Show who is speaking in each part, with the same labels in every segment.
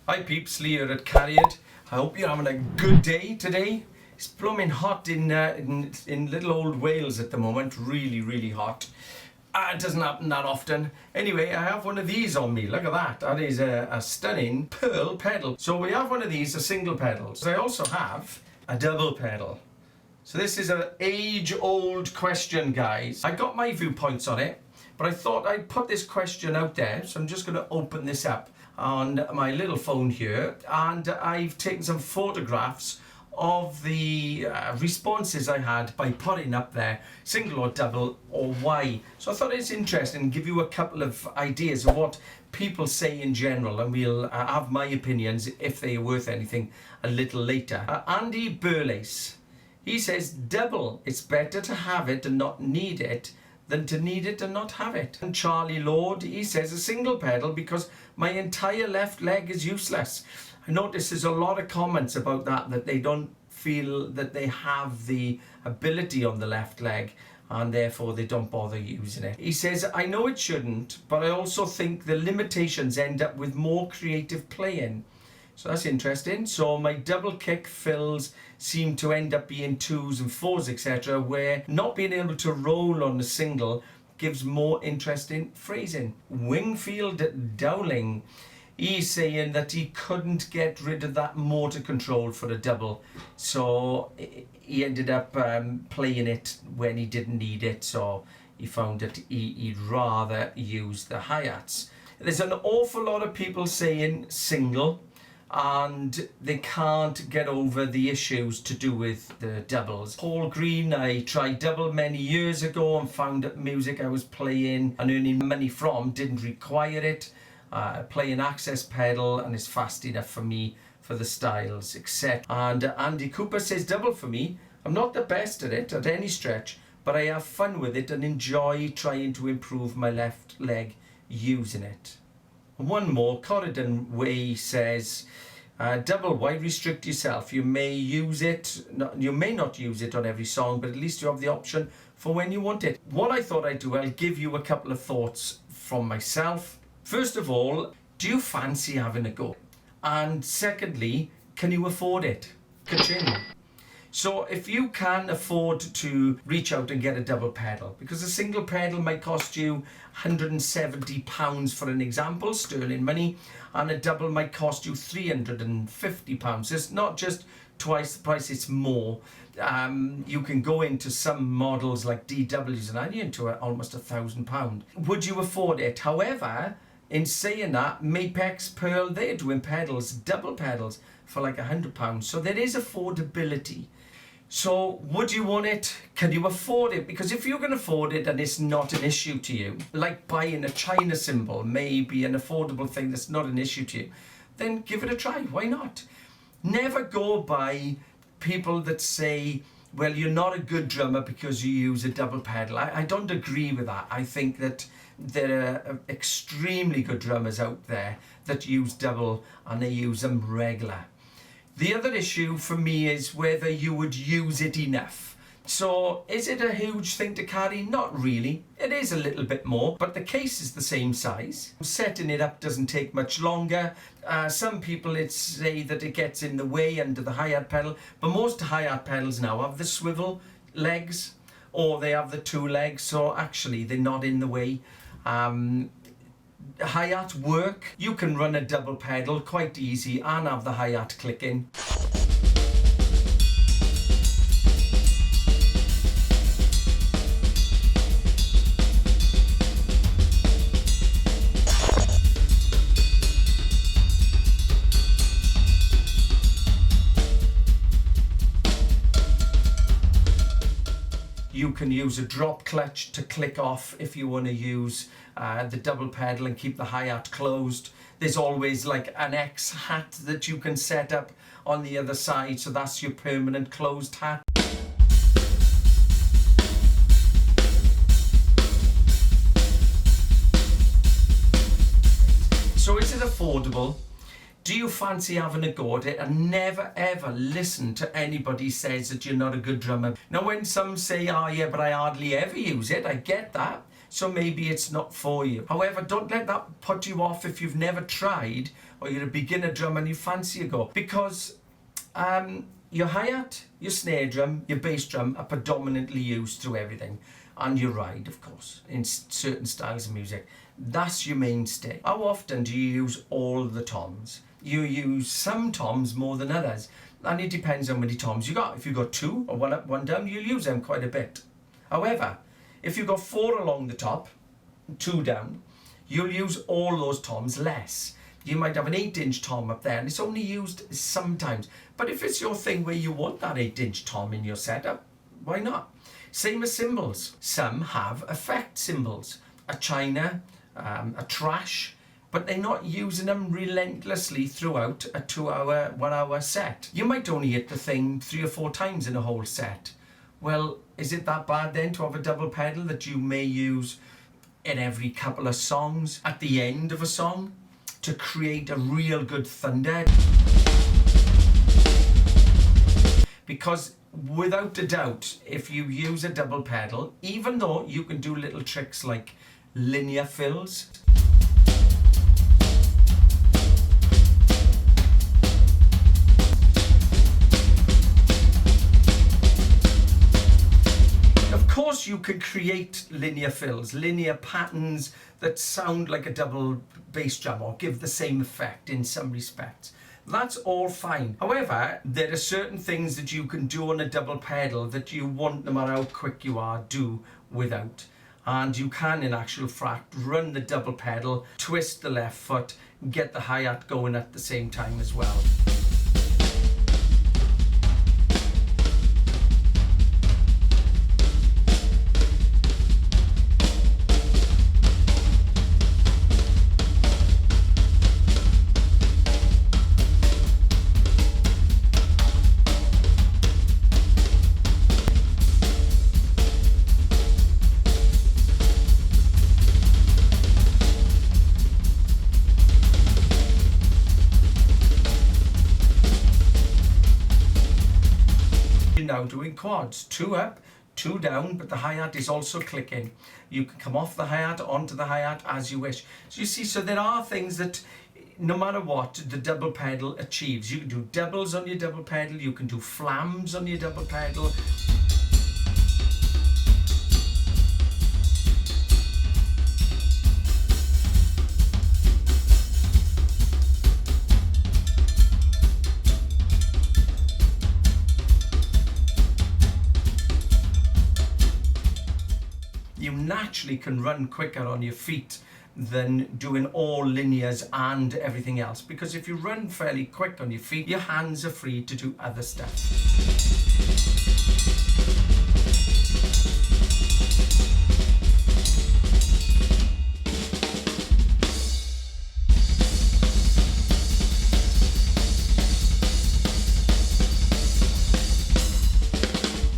Speaker 1: Hi peeps, Lee here at Cariad. I hope you're having a good day today. It's blooming hot in little old Wales at the moment, really hot. It doesn't happen that often. Anyway, I have one of these on me, look at that. That is a stunning pearl pedal. So we have one of these, a single pedal. So I also have a double pedal. So this is an age-old question, guys. I got my viewpoints on it, but I thought I'd put this question out there. So I'm just going to open this up on my little phone here, and I've taken some photographs of the responses I had by putting up there single or double or why. So I thought it's interesting and give you a couple of ideas of what people say in general, and we'll have my opinions if they are worth anything a little later. Andy Burlace, he says double, it's better to have it and not need it than to need it and not have it. And Charlie Lord, he says a single pedal because my entire left leg is useless. I notice there's a lot of comments about that they don't feel that they have the ability on the left leg and therefore they don't bother using it. He says, I know it shouldn't, but I also think the limitations end up with more creative playing. So that's interesting. So my double kick fills seem to end up being 2s and 4s, etc., where not being able to roll on the single gives more interesting phrasing. Wingfield Dowling, he's saying that he couldn't get rid of that motor control for a double, so he ended up playing it when he didn't need it, so he found that he'd rather use the hi-hats. There's an awful lot of people saying single, and they can't get over the issues to do with the doubles. Paul Green, I tried double many years ago and found that music I was playing and earning money from didn't require it. Playing access pedal and it's fast enough for me for the styles, etc. And Andy Cooper says double for me. I'm not the best at it at any stretch, but I have fun with it and enjoy trying to improve my left leg using it. One more, Corridon Way says, double, why restrict yourself? You may use it, you may not use it on every song, but at least you have the option for when you want it. What I thought I'd do, I'll give you a couple of thoughts from myself. First of all, do you fancy having a go? And secondly, can you afford it? Ka-ching. So if you can afford to reach out and get a double pedal, because a single pedal might cost you £170 for an example, sterling money, and a double might cost you £350. So it's not just twice the price, it's more. You can go into some models like DWs and you're into almost £1,000. Would you afford it? However, in saying that, Mapex Pearl, they're doing pedals, double pedals, for like £100. So there is affordability. So would you want it? Can you afford it? Because if you can afford it and it's not an issue to you, like buying a China cymbal may be an affordable thing that's not an issue to you, then give it a try. Why not? Never go by people that say, well, you're not a good drummer because you use a double pedal. I don't agree with that. I think that there are extremely good drummers out there that use double and they use them regular. The other issue for me is whether you would use it enough. So is it a huge thing to carry? Not really. It is a little bit more, but the case is the same size. Setting it up doesn't take much longer. Some people say that it gets in the way under the hi-hat pedal, but most hi-hat pedals now have the swivel legs or they have the 2 legs, so actually they're not in the way. Hi-hat work, you can run a double pedal quite easy and have the hi-hat clicking. You can use a drop clutch to click off if you want to use the double pedal and keep the hi-hat closed. There's always like an X hat that you can set up on the other side, so that's your permanent closed hat. So is it affordable? Do you fancy having a go at it? And never ever listen to anybody says that you're not a good drummer. Now when some say, oh yeah, but I hardly ever use it, I get that. so maybe it's not for you. However, don't let that put you off if you've never tried, or you're a beginner drummer and you fancy a go, because your hi-hat, your snare drum, your bass drum are predominantly used through everything, and your ride, of course, in certain styles of music. That's your mainstay. How often do you use all the toms? You use some toms more than others, and it depends on how many toms you got. If you've got 2 or 1 up, 1 down, you'll use them quite a bit. However, if you've got 4 along the top, 2 down, you'll use all those toms less. You might have an 8-inch tom up there, and it's only used sometimes. But if it's your thing where you want that 8-inch tom in your setup, why not? Same as cymbals. Some have effect cymbals, a china, a trash, but they're not using them relentlessly throughout a 2-hour, 1-hour set. You might only hit the thing 3 or 4 times in a whole set. Well, is it that bad then to have a double pedal that you may use in every couple of songs, at the end of a song, to create a real good thunder? Because without a doubt, if you use a double pedal, even though you can do little tricks like linear fills, of course you can create linear fills, linear patterns that sound like a double bass drum or give the same effect in some respects. That's all fine. However, there are certain things that you can do on a double pedal that you won't, no matter how quick you are, do without. And you can, in actual fact, run the double pedal, twist the left foot, get the hi-hat going at the same time as well. Now doing quads, 2 up, 2 down, but the hi-hat is also clicking. You can come off the hi-hat onto the hi-hat as you wish. So you see, so there are things that no matter what the double pedal achieves. You can do doubles on your double pedal, you can do flams on your double pedal. You naturally can run quicker on your feet than doing all linears and everything else, because if you run fairly quick on your feet, your hands are free to do other stuff.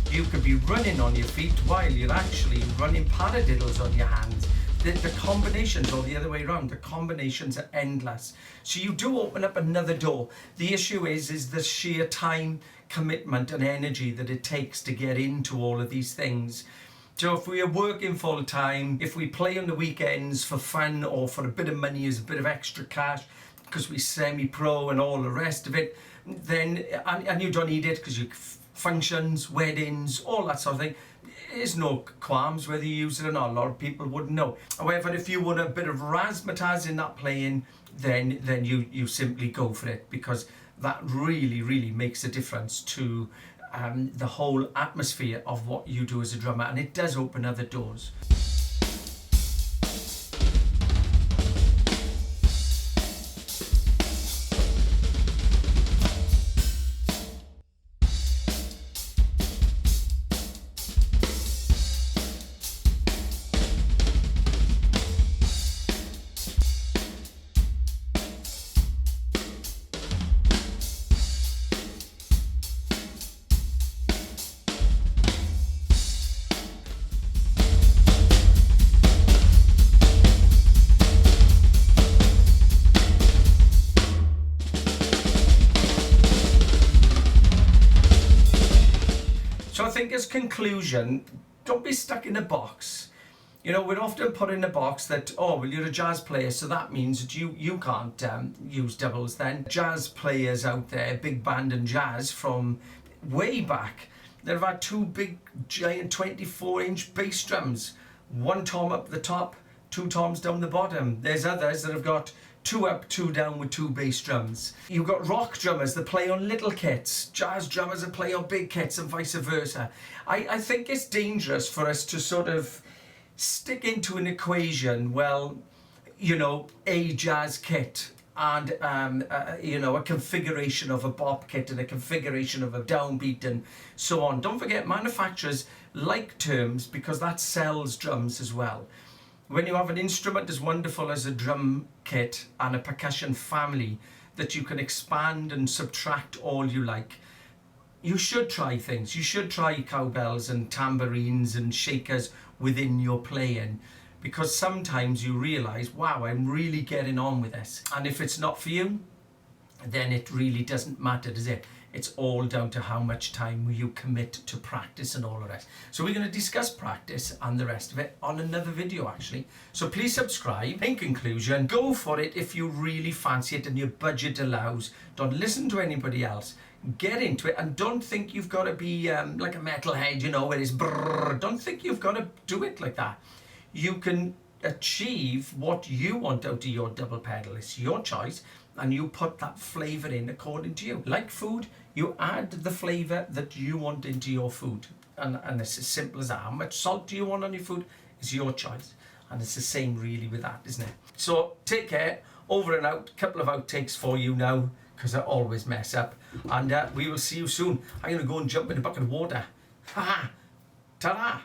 Speaker 1: You could be running on your feet while you're actually running paradiddles on your hands. The combinations, or the other way around, the combinations are endless. So you do open up another door. The issue is the sheer time, commitment and energy that it takes to get into all of these things. So if we are working full time, if we play on the weekends for fun or for a bit of money as a bit of extra cash, because we semi-pro and all the rest of it, then, and you don't need it because you functions, weddings, all that sort of thing, there's no qualms whether you use it or not. A lot of people wouldn't know. However, if you want a bit of razzmatazz in that playing, then you simply go for it, because that really makes a difference to the whole atmosphere of what you do as a drummer, and it does open other doors. So I think as conclusion, don't be stuck in a box. You know, we're often put in a box that, oh, well, you're a jazz player, so that means that you can't use doubles then. Jazz players out there, big band and jazz from way back, they've had two big, giant 24-inch bass drums. One tom up the top, two toms down the bottom. There's others that have got two up, two down with two bass drums. You've got rock drummers that play on little kits, jazz drummers that play on big kits, and vice versa. I think it's dangerous for us to sort of stick into an equation, well, you know, a jazz kit and you know, a configuration of a bop kit and a configuration of a downbeat and so on. Don't forget, manufacturers like terms because that sells drums as well. When you have an instrument as wonderful as a drum kit and a percussion family that you can expand and subtract all you like, you should try things. You should try cowbells and tambourines and shakers within your playing, because sometimes you realize, wow, I'm really getting on with this. And if it's not for you, then it really doesn't matter, does it? It's all down to how much time you commit to practice and all of that. So we're going to discuss practice and the rest of it on another video actually. So please subscribe. In conclusion, go for it if you really fancy it and your budget allows. Don't listen to anybody else. Get into it, and don't think you've got to be like a metalhead, you know, where it's brrr. Don't think you've got to do it like that. You can achieve what you want out of your double pedal. It's your choice, and you put that flavour in according to you. Like food, you add the flavour that you want into your food, and it's as simple as that. How much salt do you want on your food is your choice, and it's the same really with that, isn't it? So take care. Over and out. Couple of outtakes for you now, because I always mess up, and we will see you soon. I'm going to go and jump in a bucket of water. Ha ha! Ta-da!